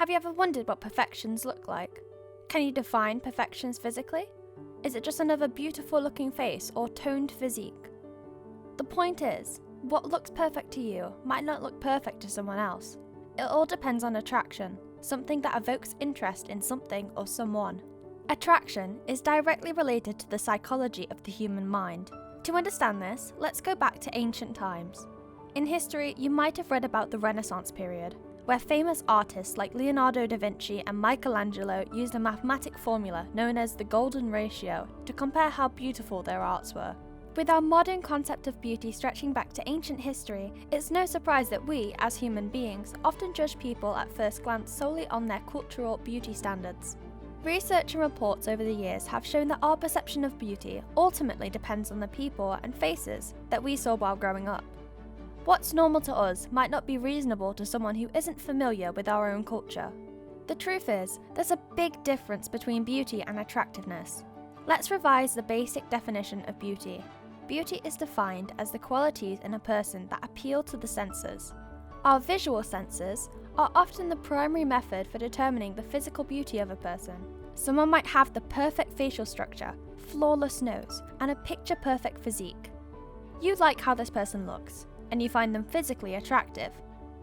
Have you ever wondered what perfections look like? Can you define perfections physically? Is it just another beautiful looking face or toned physique? The point is, what looks perfect to you might not look perfect to someone else. It all depends on attraction, something that evokes interest in something or someone. Attraction is directly related to the psychology of the human mind. To understand this, let's go back to ancient times. In history, you might have read about the Renaissance period, where famous artists like Leonardo da Vinci and Michelangelo used a mathematic formula known as the golden ratio to compare how beautiful their arts were. With our modern concept of beauty stretching back to ancient history, it's no surprise that we, as human beings, often judge people at first glance solely on their cultural beauty standards. Research and reports over the years have shown that our perception of beauty ultimately depends on the people and faces that we saw while growing up. What's normal to us might not be reasonable to someone who isn't familiar with our own culture. The truth is, there's a big difference between beauty and attractiveness. Let's revise the basic definition of beauty. Beauty is defined as the qualities in a person that appeal to the senses. Our visual senses are often the primary method for determining the physical beauty of a person. Someone might have the perfect facial structure, flawless nose, and a picture-perfect physique. You like how this person looks, and you find them physically attractive.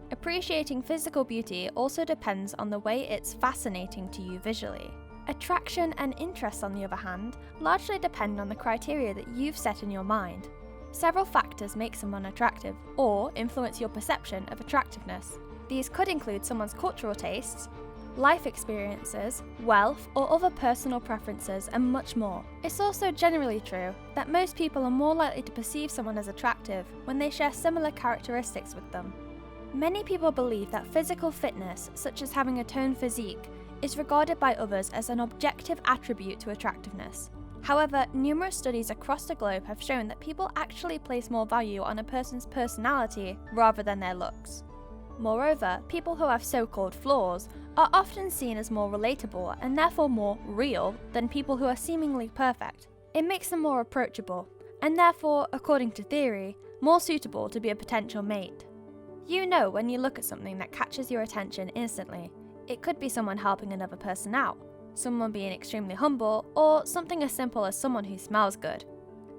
Appreciating physical beauty also depends on the way it's fascinating to you visually. Attraction and interest, on the other hand, largely depend on the criteria that you've set in your mind. Several factors make someone attractive or influence your perception of attractiveness. These could include someone's cultural tastes, life experiences, wealth, or other personal preferences, and much more. It's also generally true that most people are more likely to perceive someone as attractive when they share similar characteristics with them. Many people believe that physical fitness, such as having a toned physique, is regarded by others as an objective attribute to attractiveness. However, numerous studies across the globe have shown that people actually place more value on a person's personality rather than their looks. Moreover, people who have so-called flaws are often seen as more relatable and therefore more real than people who are seemingly perfect. It makes them more approachable, and therefore, according to theory, more suitable to be a potential mate. You know when you look at something that catches your attention instantly. It could be someone helping another person out, someone being extremely humble, or something as simple as someone who smells good.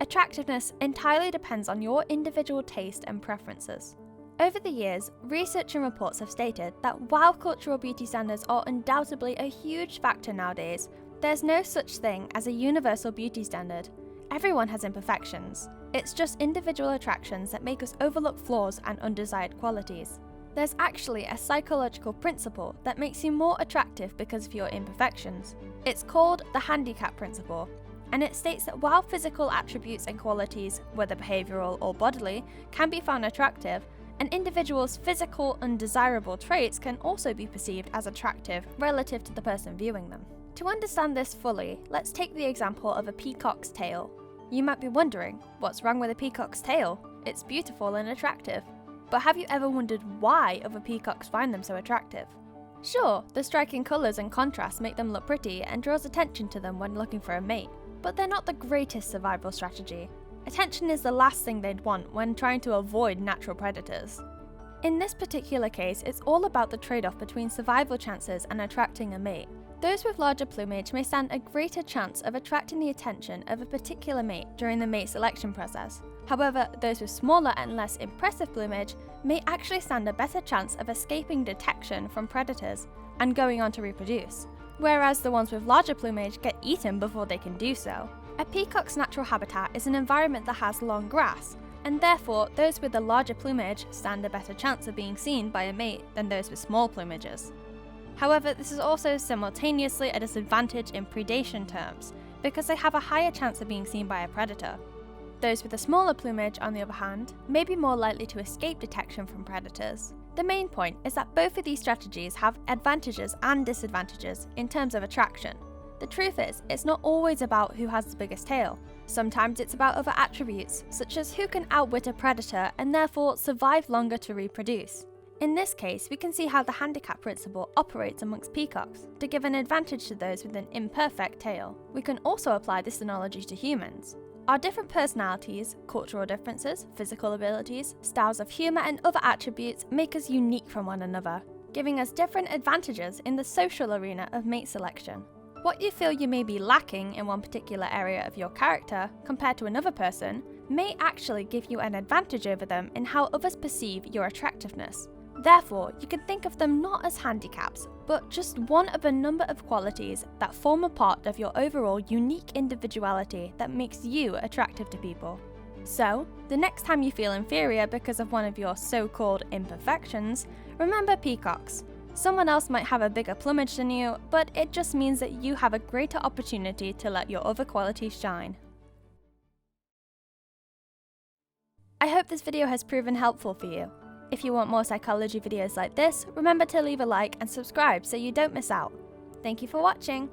Attractiveness entirely depends on your individual taste and preferences. Over the years, research and reports have stated that while cultural beauty standards are undoubtedly a huge factor nowadays, there's no such thing as a universal beauty standard. Everyone has imperfections. It's just individual attractions that make us overlook flaws and undesired qualities. There's actually a psychological principle that makes you more attractive because of your imperfections. It's called the Handicap principle, and it states that while physical attributes and qualities, whether behavioural or bodily, can be found attractive, an individual's physical undesirable traits can also be perceived as attractive relative to the person viewing them. To understand this fully, let's take the example of a peacock's tail. You might be wondering, what's wrong with a peacock's tail? It's beautiful and attractive. But have you ever wondered why other peacocks find them so attractive? Sure, the striking colours and contrasts make them look pretty and draws attention to them when looking for a mate, but they're not the greatest survival strategy. Attention is the last thing they'd want when trying to avoid natural predators. In this particular case, it's all about the trade-off between survival chances and attracting a mate. Those with larger plumage may stand a greater chance of attracting the attention of a particular mate during the mate selection process. However, those with smaller and less impressive plumage may actually stand a better chance of escaping detection from predators and going on to reproduce, whereas the ones with larger plumage get eaten before they can do so. A peacock's natural habitat is an environment that has long grass, and therefore those with the larger plumage stand a better chance of being seen by a mate than those with small plumages. However, this is also simultaneously a disadvantage in predation terms, because they have a higher chance of being seen by a predator. Those with a smaller plumage, on the other hand, may be more likely to escape detection from predators. The main point is that both of these strategies have advantages and disadvantages in terms of attraction. The truth is, it's not always about who has the biggest tail. Sometimes it's about other attributes, such as who can outwit a predator and therefore survive longer to reproduce. In this case, we can see how the handicap principle operates amongst peacocks to give an advantage to those with an imperfect tail. We can also apply this analogy to humans. Our different personalities, cultural differences, physical abilities, styles of humour and other attributes make us unique from one another. giving us different advantages in the social arena of mate selection. What you feel you may be lacking in one particular area of your character compared to another person may actually give you an advantage over them in how others perceive your attractiveness. Therefore, you can think of them not as handicaps, but just one of a number of qualities that form a part of your overall unique individuality that makes you attractive to people. So, the next time you feel inferior because of one of your so-called imperfections, remember peacocks. Someone else might have a bigger plumage than you, but it just means that you have a greater opportunity to let your other qualities shine. I hope this video has proven helpful for you. If you want more psychology videos like this, remember to leave a like and subscribe so you don't miss out. Thank you for watching!